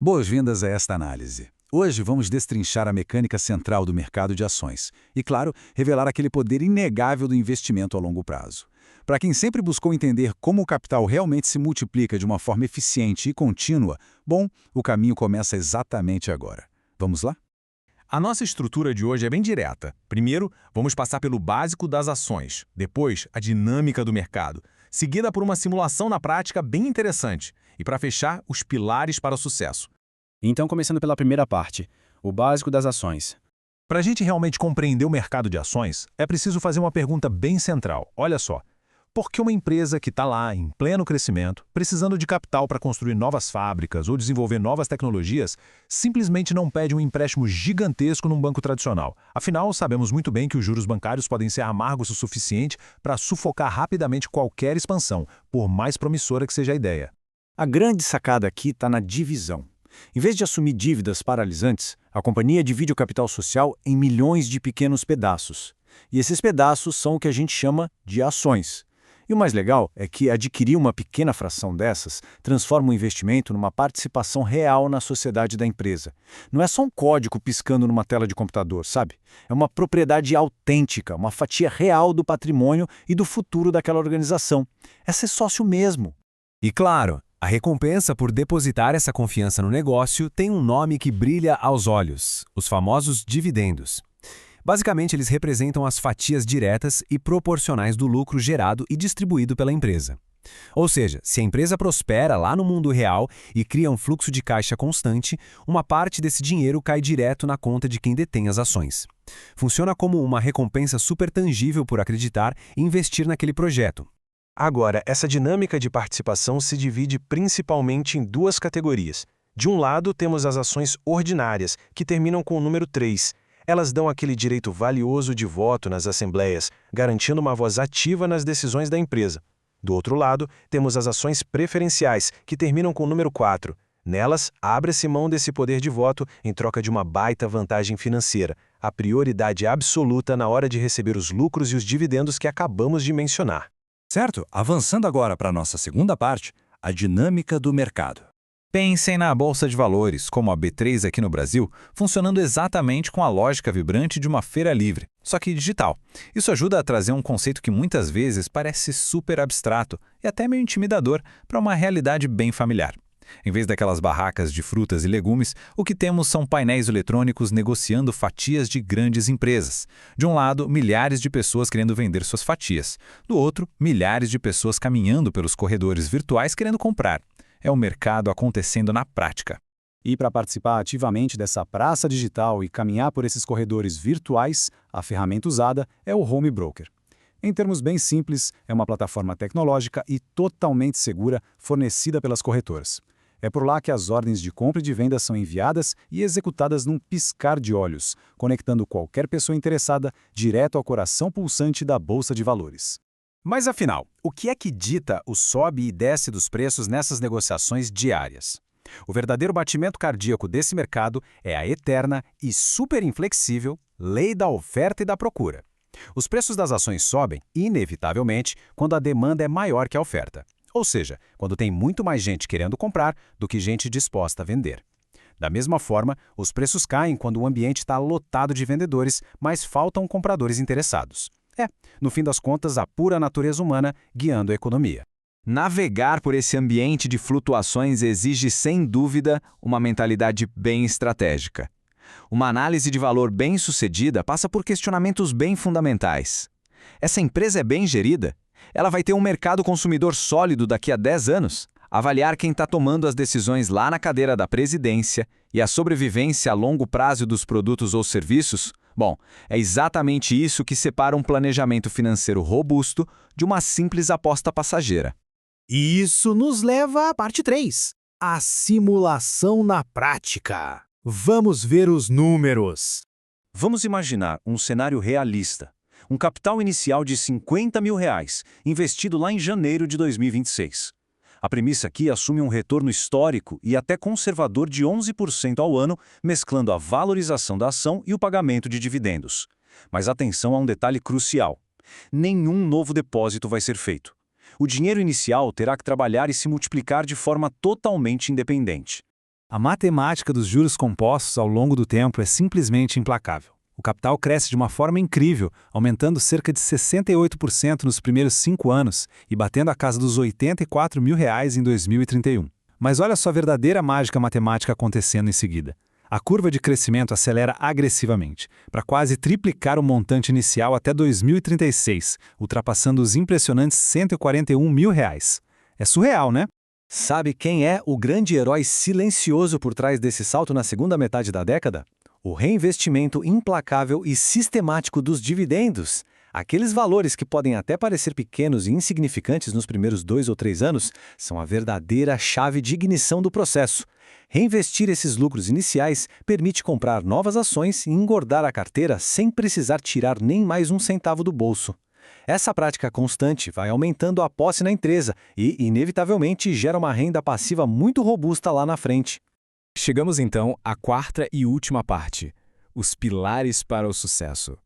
Boas-vindas a esta análise. Hoje vamos destrinchar a mecânica central do mercado de ações e, claro, revelar aquele poder inegável do investimento a longo prazo. Para quem sempre buscou entender como o capital realmente se multiplica de uma forma eficiente e contínua, bom, o caminho começa exatamente agora. Vamos lá? A nossa estrutura de hoje é bem direta. Primeiro, vamos passar pelo básico das ações, depois, a dinâmica do mercado, seguida por uma simulação na prática bem interessante, e para fechar, os pilares para o sucesso. Então, começando pela primeira parte, o básico das ações. Para a gente realmente compreender o mercado de ações, é preciso fazer uma pergunta bem central. Olha só, por que uma empresa que está lá em pleno crescimento, precisando de capital para construir novas fábricas ou desenvolver novas tecnologias, simplesmente não pede um empréstimo gigantesco num banco tradicional? Afinal, sabemos muito bem que os juros bancários podem ser amargos o suficiente para sufocar rapidamente qualquer expansão, por mais promissora que seja a ideia. A grande sacada aqui está na divisão. Em vez de assumir dívidas paralisantes, a companhia divide o capital social em milhões de pequenos pedaços. E esses pedaços são o que a gente chama de ações. E o mais legal é que adquirir uma pequena fração dessas transforma o investimento numa participação real na sociedade da empresa. Não é só um código piscando numa tela de computador, sabe? É uma propriedade autêntica, uma fatia real do patrimônio e do futuro daquela organização. É ser sócio mesmo. E claro, a recompensa por depositar essa confiança no negócio tem um nome que brilha aos olhos: os famosos dividendos. Basicamente, eles representam as fatias diretas e proporcionais do lucro gerado e distribuído pela empresa. Ou seja, se a empresa prospera lá no mundo real e cria um fluxo de caixa constante, uma parte desse dinheiro cai direto na conta de quem detém as ações. Funciona como uma recompensa super tangível por acreditar e investir naquele projeto. Agora, essa dinâmica de participação se divide principalmente em duas categorias. De um lado, temos as ações ordinárias, que terminam com o número 3. Elas dão aquele direito valioso de voto nas assembleias, garantindo uma voz ativa nas decisões da empresa. Do outro lado, temos as ações preferenciais, que terminam com o número 4. Nelas, abre-se mão desse poder de voto em troca de uma baita vantagem financeira, a prioridade absoluta na hora de receber os lucros e os dividendos que acabamos de mencionar. Certo, avançando agora para a nossa segunda parte, a dinâmica do mercado. Pensem na Bolsa de Valores, como a B3 aqui no Brasil, funcionando exatamente com a lógica vibrante de uma feira livre, só que digital. Isso ajuda a trazer um conceito que muitas vezes parece super abstrato e até meio intimidador para uma realidade bem familiar. Em vez daquelas barracas de frutas e legumes, o que temos são painéis eletrônicos negociando fatias de grandes empresas. De um lado, milhares de pessoas querendo vender suas fatias. Do outro, milhares de pessoas caminhando pelos corredores virtuais querendo comprar. É o mercado acontecendo na prática. E para participar ativamente dessa praça digital e caminhar por esses corredores virtuais, a ferramenta usada é o Home Broker. Em termos bem simples, é uma plataforma tecnológica e totalmente segura fornecida pelas corretoras. É por lá que as ordens de compra e de venda são enviadas e executadas num piscar de olhos, conectando qualquer pessoa interessada direto ao coração pulsante da Bolsa de Valores. Mas afinal, o que é que dita o sobe e desce dos preços nessas negociações diárias? O verdadeiro batimento cardíaco desse mercado é a eterna e super inflexível lei da oferta e da procura. Os preços das ações sobem, inevitavelmente, quando a demanda é maior que a oferta. Ou seja, quando tem muito mais gente querendo comprar do que gente disposta a vender. Da mesma forma, os preços caem quando o ambiente está lotado de vendedores, mas faltam compradores interessados. No fim das contas, a pura natureza humana guiando a economia. Navegar por esse ambiente de flutuações exige, sem dúvida, uma mentalidade bem estratégica. Uma análise de valor bem-sucedida passa por questionamentos bem fundamentais. Essa empresa é bem gerida? Ela vai ter um mercado consumidor sólido daqui a 10 anos? Avaliar quem está tomando as decisões lá na cadeira da presidência e a sobrevivência a longo prazo dos produtos ou serviços? Bom, é exatamente isso que separa um planejamento financeiro robusto de uma simples aposta passageira. E isso nos leva à parte 3, a simulação na prática. Vamos ver os números. Vamos imaginar um cenário realista. Um capital inicial de R$50 mil, investido lá em janeiro de 2026. A premissa aqui assume um retorno histórico e até conservador de 11% ao ano, mesclando a valorização da ação e o pagamento de dividendos. Mas atenção a um detalhe crucial. Nenhum novo depósito vai ser feito. O dinheiro inicial terá que trabalhar e se multiplicar de forma totalmente independente. A matemática dos juros compostos ao longo do tempo é simplesmente implacável. O capital cresce de uma forma incrível, aumentando cerca de 68% nos primeiros 5 anos e batendo a casa dos R$ 84 mil em 2031. Mas olha só a verdadeira mágica matemática acontecendo em seguida. A curva de crescimento acelera agressivamente, para quase triplicar o montante inicial até 2036, ultrapassando os impressionantes R$ 141 mil. É surreal, né? Sabe quem é o grande herói silencioso por trás desse salto na segunda metade da década? O reinvestimento implacável e sistemático dos dividendos. Aqueles valores que podem até parecer pequenos e insignificantes nos primeiros 2 ou 3 anos são a verdadeira chave de ignição do processo. Reinvestir esses lucros iniciais permite comprar novas ações e engordar a carteira sem precisar tirar nem mais um centavo do bolso. Essa prática constante vai aumentando a posse na empresa e, inevitavelmente, gera uma renda passiva muito robusta lá na frente. Chegamos então à quarta e última parte: os pilares para o sucesso.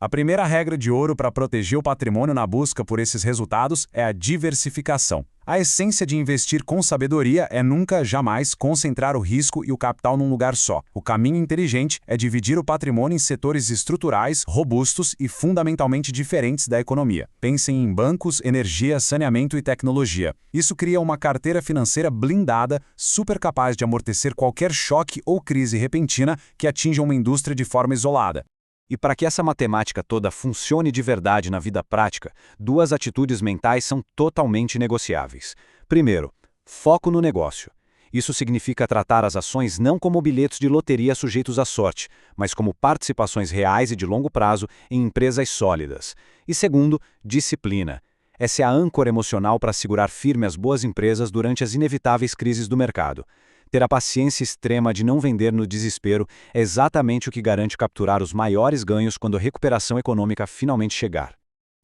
A primeira regra de ouro para proteger o patrimônio na busca por esses resultados é a diversificação. A essência de investir com sabedoria é nunca, jamais, concentrar o risco e o capital num lugar só. O caminho inteligente é dividir o patrimônio em setores estruturais, robustos e fundamentalmente diferentes da economia. Pensem em bancos, energia, saneamento e tecnologia. Isso cria uma carteira financeira blindada, super capaz de amortecer qualquer choque ou crise repentina que atinja uma indústria de forma isolada. E para que essa matemática toda funcione de verdade na vida prática, 2 atitudes mentais são totalmente negociáveis. Primeiro, foco no negócio. Isso significa tratar as ações não como bilhetes de loteria sujeitos à sorte, mas como participações reais e de longo prazo em empresas sólidas. E segundo, disciplina. Essa é a âncora emocional para segurar firme as boas empresas durante as inevitáveis crises do mercado. Ter a paciência extrema de não vender no desespero é exatamente o que garante capturar os maiores ganhos quando a recuperação econômica finalmente chegar.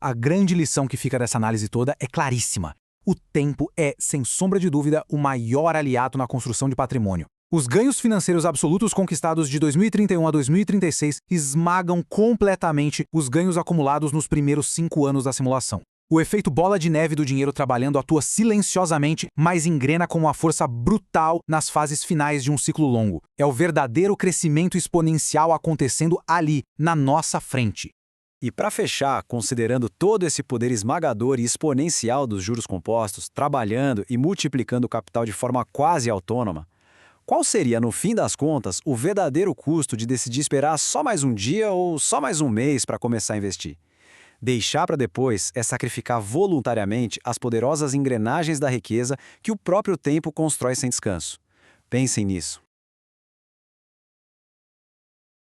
A grande lição que fica dessa análise toda é claríssima. O tempo é, sem sombra de dúvida, o maior aliado na construção de patrimônio. Os ganhos financeiros absolutos conquistados de 2031 a 2036 esmagam completamente os ganhos acumulados nos primeiros 5 anos da simulação. O efeito bola de neve do dinheiro trabalhando atua silenciosamente, mas engrena com uma força brutal nas fases finais de um ciclo longo. É o verdadeiro crescimento exponencial acontecendo ali, na nossa frente. E para fechar, considerando todo esse poder esmagador e exponencial dos juros compostos, trabalhando e multiplicando o capital de forma quase autônoma, qual seria, no fim das contas, o verdadeiro custo de decidir esperar só mais um dia ou só mais um mês para começar a investir? Deixar para depois é sacrificar voluntariamente as poderosas engrenagens da riqueza que o próprio tempo constrói sem descanso. Pensem nisso.